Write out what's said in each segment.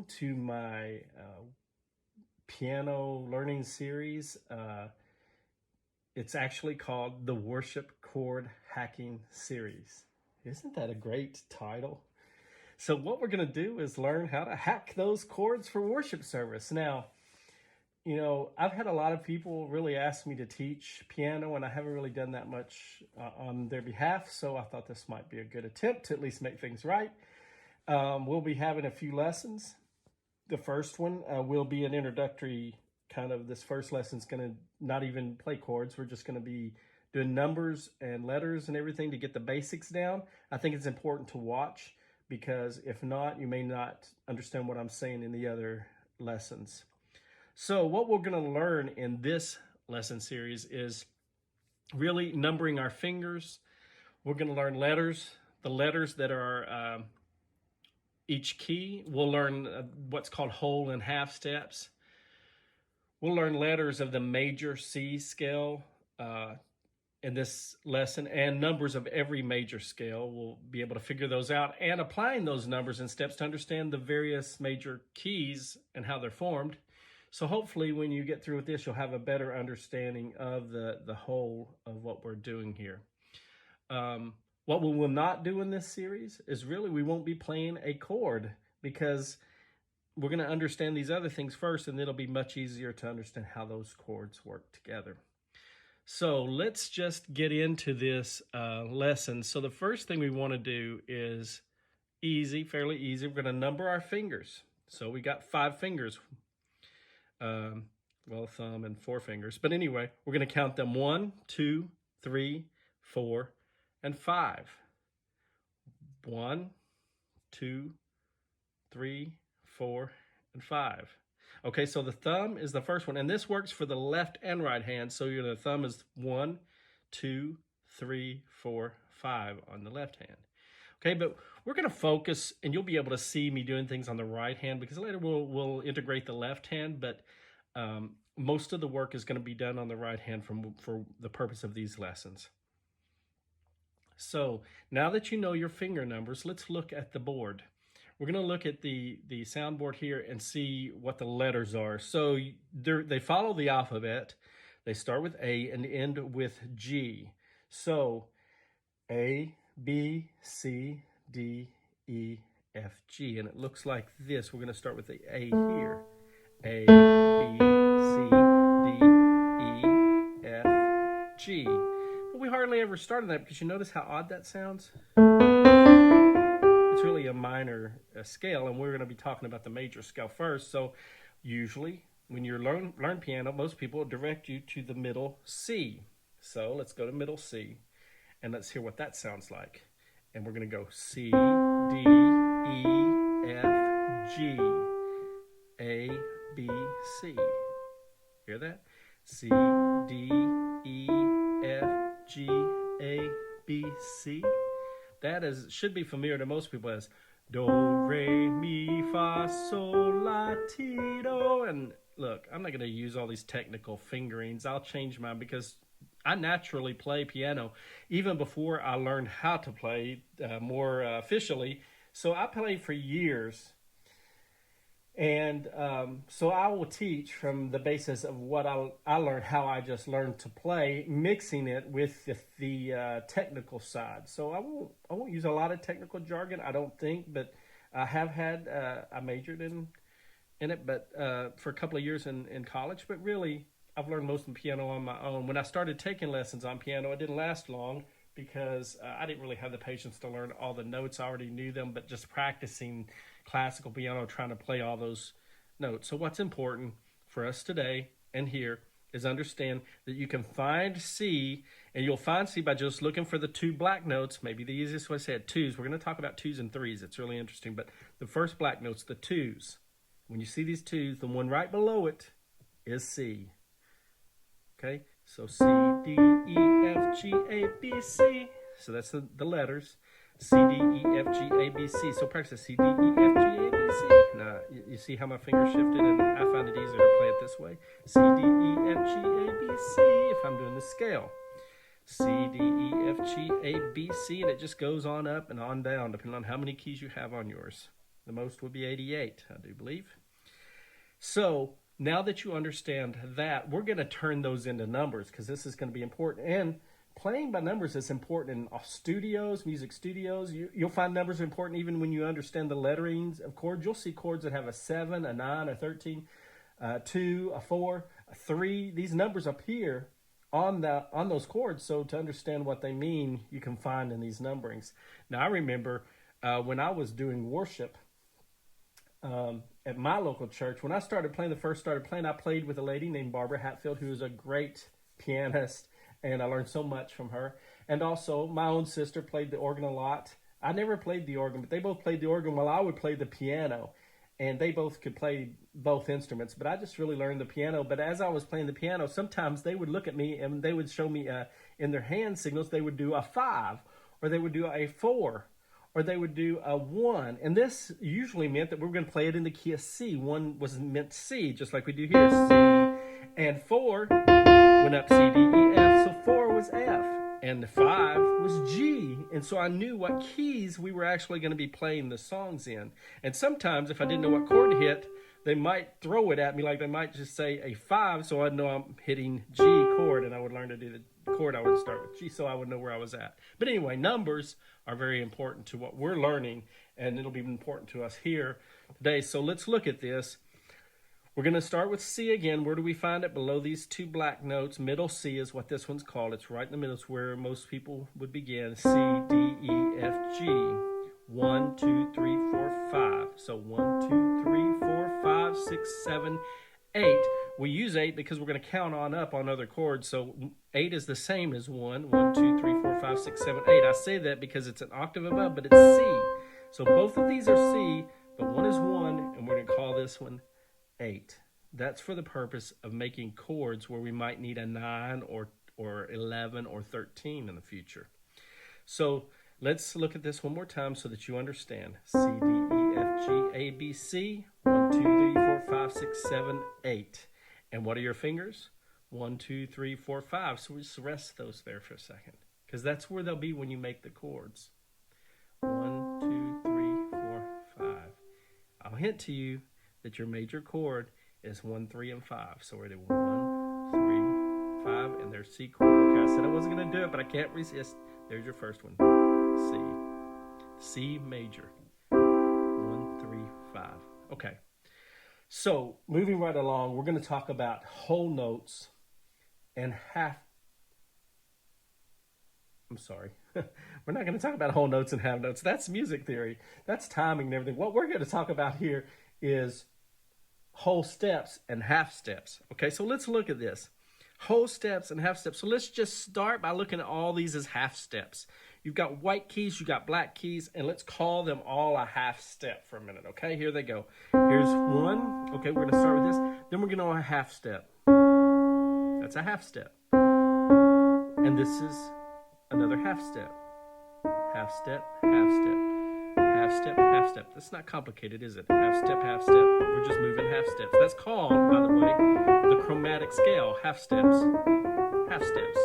to my piano learning series. It's actually called the Worship Chord Hacking series. Isn't that a great title? So what we're going to do is learn how to hack those chords for worship service. Now, I've had a lot of people really ask me to teach piano, and I haven't really done that much on their behalf, so I thought this might be a good attempt to at least make things right. We'll be having a few lessons. The first one will be an introductory this first lesson is going to not even play chords. We're just going to be doing numbers and letters and everything to get the basics down. I think it's important to watch because if not, you may not understand what I'm saying in the other lessons. So what we're going to learn in this lesson series is really numbering our fingers. We're going to learn letters, the letters that are each key. We'll learn what's called whole and half steps. We'll learn letters of the major C scale in this lesson and numbers of every major scale. We'll be able to figure those out and applying those numbers and steps to understand the various major keys and how they're formed. So hopefully when you get through with this, you'll have a better understanding of the whole of what we're doing here. What we will not do in this series is really we won't be playing a chord because we're going to understand these other things first, and it'll be much easier to understand how those chords work together. So let's just get into this lesson. So the first thing we want to do is easy, fairly easy. We're going to number our fingers. So we got 5 fingers. Well, thumb and 4 fingers. But anyway, we're going to count them 1, 2, 3, 4, and 5. 1, 2, 3, 4, and 5. Okay, so the thumb is the first one, and this works for the left and right hand. So the thumb is 1, 2, 3, 4, 5 on the left hand. Okay, but we're going to focus, and you'll be able to see me doing things on the right hand because later we'll integrate the left hand, but most of the work is going to be done on the right hand for the purpose of these lessons. So now that you know your finger numbers, let's look at the board. We're going to look at the soundboard here and see what the letters are. So they follow the alphabet. They start with A and end with G. So A, B, C, D, E, F, G. And it looks like this. We're going to start with the A here. A, B, C, D, E, F, G. But we hardly ever started that because you notice how odd that sounds? It's really a minor scale, and we're going to be talking about the major scale first. So usually when you learn piano, most people direct you to the middle C. So let's go to middle C, and let's hear what that sounds like. And we're going to go C, D, E, F, G, A, B, C. Hear that? C, D, E, F, G, A, B, C. That should be familiar to most people as do, re, mi, fa, sol, la, ti, do. And look, I'm not going to use all these technical fingerings. I'll change mine because I naturally play piano even before I learned how to play more officially. So I played for years. And so I will teach from the basis of what I learned, how I just learned to play, mixing it with the technical side. So I won't use a lot of technical jargon, I don't think, but I have had, I majored in it, but for a couple of years in college. But really, I've learned most of the piano on my own. When I started taking lessons on piano, it didn't last long because I didn't really have the patience to learn all the notes. I already knew them, but just practicing classical piano, trying to play all those notes. So what's important for us today and here is understand that you can find C, and you'll find C by just looking for the 2 black notes. Maybe the easiest way to say it, 2s. We're going to talk about 2s and 3s. It's really interesting, but the first black notes, the 2s. When you see these 2s, the one right below it is C. Okay, so C, D, E, F, G, A, B, C. So that's the letters. C, D, E, F, G, A, B, C. So practice C, D, E, F, G, A, B, C. Now, you see how my finger shifted, and I find it easier to play it this way. C, D, E, F, G, A, B, C, if I'm doing the scale. C, D, E, F, G, A, B, C, and it just goes on up and on down, depending on how many keys you have on yours. The most would be 88, I do believe. So now that you understand that, we're going to turn those into numbers because this is going to be important. And playing by numbers is important in studios, music studios. You'll find numbers important even when you understand the letterings of chords. You'll see chords that have a 7, a 9, a 13, 2, a 4, a 3. These numbers appear on those chords. So to understand what they mean, you can find in these numberings. Now, I remember when I was doing worship at my local church, when I first started playing, I played with a lady named Barbara Hatfield, who is a great pianist, and I learned so much from her. And also, my own sister played the organ a lot. I never played the organ, but they both played the organ while I would play the piano. And they both could play both instruments, but I just really learned the piano. But as I was playing the piano, sometimes they would look at me and they would show me in their hand signals, they would do a 5, or they would do a 4, or they would do a 1. And this usually meant that we were going to play it in the key of C. 1 was meant C, just like we do here, C. And 4 went up C, D, E, F. So 4 was F. And 5 was G. And so I knew what keys we were actually going to be playing the songs in. And sometimes if I didn't know what chord to hit, they might throw it at me, like they might just say a 5, so I'd know I'm hitting G chord, and I would learn to do the chord. I would start with G, so I would know where I was at. But anyway, numbers are very important to what we're learning, and it'll be important to us here today. So let's look at this. We're going to start with C again. Where do we find it? Below these 2 black notes. Middle C is what this one's called. It's right in the middle. It's where most people would begin. C, D, E, F, G. 1, 2, 3, 4, 5. So 1, 2, 3, 4, 5, 6, 7, 8. We use 8 because we're going to count on up on other chords. So 8 is the same as 1. 1, 2, 3, 4, 5, 6, 7, 8. I say that because it's an octave above, but it's C. So both of these are C, but one is 1, and we're going to call this one 8. That's for the purpose of making chords where we might need a 9 or 11 or 13 in the future. So let's look at this one more time so that you understand. C, D, E, F, G, A, B, C. 1, 2, 3, 4, 5, 6, 7, 8. And what are your fingers? 1, 2, 3, 4, 5. So we just rest those there for a second, because that's where they'll be when you make the chords. 1, 2, 3, 4, 5. I'll hint to you that your major chord is 1, 3, and 5. So we're going to do 1, 3, 5, and there's C chord. Okay, I said I wasn't going to do it, but I can't resist. There's your first one. C major. 1, 3, 5. Okay. So moving right along, we're going to talk about whole notes and half. I'm sorry. We're not going to talk about whole notes and half notes. That's music theory. That's timing and everything. What we're going to talk about here is whole steps and half steps. Okay, so let's look at this. Whole steps and half steps. So let's just start by looking at all these as half steps. You've got white keys, you've got black keys, and let's call them all a half step for a minute, okay? Here they go. Here's 1. Okay, we're going to start with this. Then we're going to go a half step. That's a half step. And this is another half step. Half step, half step. Half step, half step. That's not complicated, is it? Half step, half step. We're just moving half steps. That's called, by the way, the chromatic scale. Half steps. Half steps.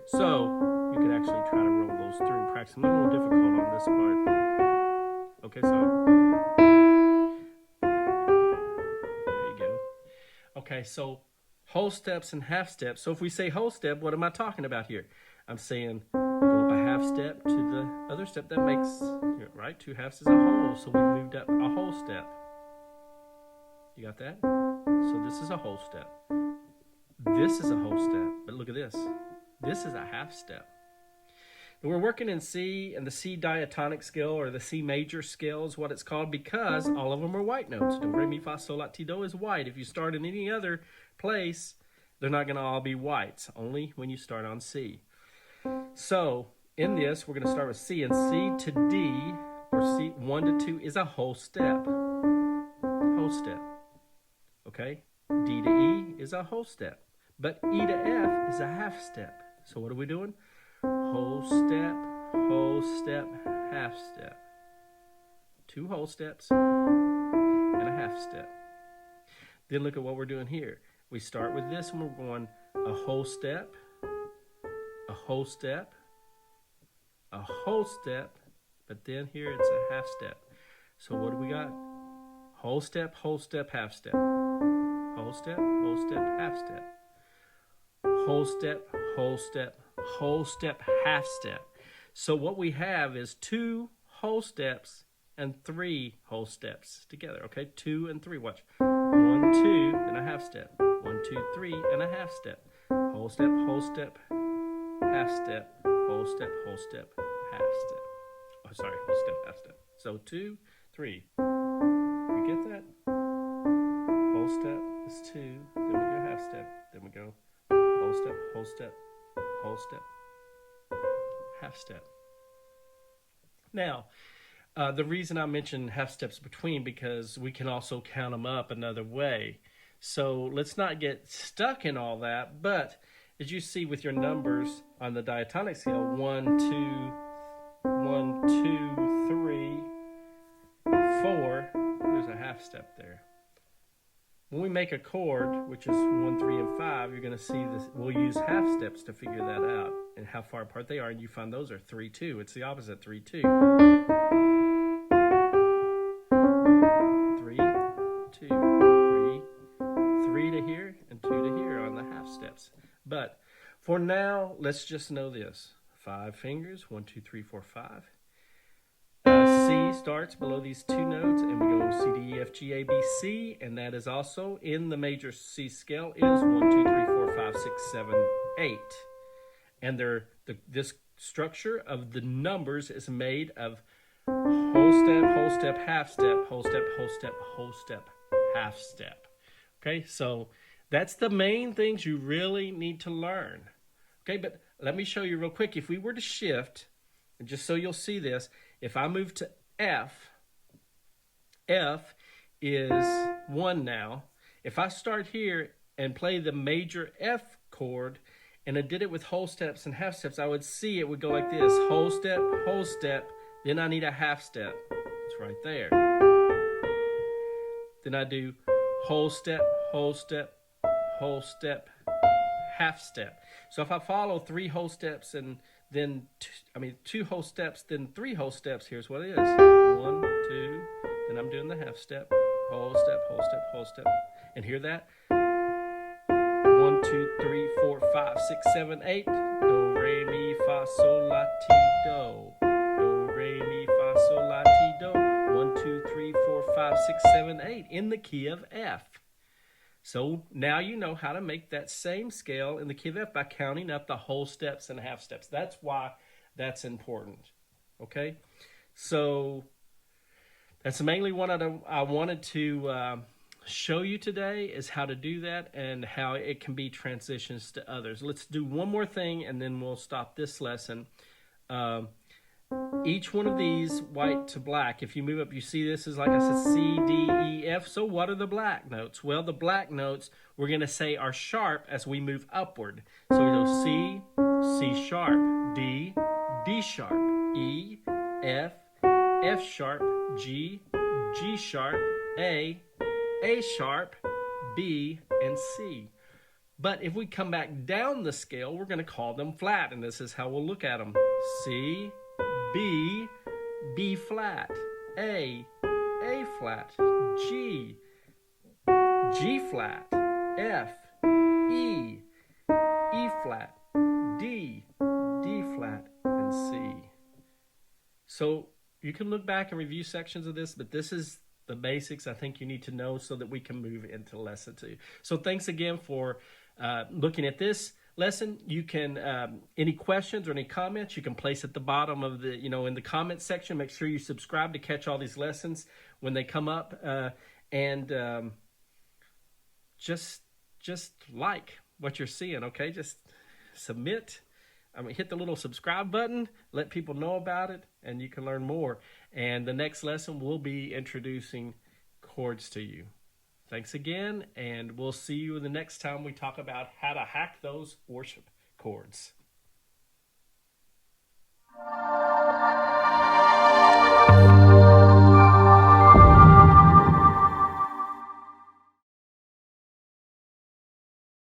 So you could actually try to roll those through. Practice. A little difficult on this part. Okay, so there you go. Okay, so whole steps and half steps. So if we say whole step, what am I talking about here? I'm saying go up a half step to the other step. That makes, right? 2 halves is a whole. So we moved up a whole step. You got that? So this is a whole step. This is a whole step. But look at this. This is a half step. And we're working in C, and the C diatonic scale, or the C major scale is what it's called, because all of them are white notes. Do, re, mi, fa, sol, la, ti, do is white. If you start in any other place, they're not going to all be whites, only when you start on C. So in this, we're going to start with C, and C to D, or C 1 to 2, is a whole step. Whole step. Okay? D to E is a whole step. But E to F is a half step. So what are we doing? Whole step, half step. 2 whole steps and a half step. Then look at what we're doing here. We start with this, and we're going a whole step, a whole step, a whole step, but then here it's a half step. So what do we got? whole step, half step. Whole step, half step. Whole step, whole step, half step. So what we have is 2 whole steps and 3 whole steps together. Okay, 2 and 3. Watch. 1, 2, then a half step. 1, 2, 3, and a half step. Whole step, half step, whole step, half step. Oh, sorry, whole step, half step. So 2, 3. You get that? Whole step is 2. Then we go half step. Then we go whole step, half step. Now, the reason I mentioned half steps between, because we can also count them up another way. So let's not get stuck in all that. But as you see with your numbers on the diatonic scale, 1, 2, 3, 4, there's a half step there. When we make a chord, which is 1, 3, and 5, you're going to see this. We'll use half steps to figure that out and how far apart they are. And you find those are 3, 2. It's the opposite, 3, 2. 3, 2, 3 to here and 2 to here on the half steps. But for now, let's just know this. 5 fingers, 1, 2, 3, 4, 5. C starts below these 2 notes, and we go C, D, E, F, G, A, B, C, and that is also in the major C scale is 1, 2, 3, 4, 5, 6, 7, 8. And this structure of the numbers is made of whole step, half step, whole step, half step. Okay, so that's the main things you really need to learn. Okay, but let me show you real quick. If we were to shift, and just so you'll see this, if I move to F, F is 1 now. If I start here and play the major F chord, and I did it with whole steps and half steps, I would see it would go like this. Whole step, then I need a half step. It's right there. Then I do whole step, half step. So if I follow 3 whole steps and then 2 whole steps, then 3 whole steps, here's what it is. 1, 2, then I'm doing the half step, whole step. And hear that? 1, 2, 3, 4, 5, 6, 7, 8. Do, re, mi, fa, sol, la, ti, do. Do, re, mi, fa, sol, la, ti, do. 1, 2, 3, 4, 5, 6, 7, 8 in the key of F. So now you know how to make that same scale in the key of F by counting up the whole steps and half steps. That's why that's important. Okay? So that's mainly what I wanted to show you today, is how to do that and how it can be transitions to others. Let's do one more thing and then we'll stop this lesson. Each one of these, white to black, if you move up, you see this is, like I said, C, D, E, F. So what are the black notes? Well, the black notes we're going to say are sharp as we move upward. So we go C, C sharp, D, D sharp, E, F, F sharp, G, G sharp, A sharp, B, and C. But if we come back down the scale, we're going to call them flat, and this is how we'll look at them. C, B, B flat, A flat, G, G flat, F, E flat, D flat, and C. So you can look back and review sections of this, but this is the basics I think you need to know so that we can move into lesson 2. So thanks again for looking at this lesson. You can, any questions or any comments, you can place at the bottom of the, in the comment section. Make sure you subscribe to catch all these lessons when they come up, and just like what you're seeing. Okay, just submit. Hit the little subscribe button, let people know about it, and you can learn more. And the next lesson will be introducing chords to you. Thanks again, and we'll see you the next time we talk about how to hack those worship chords.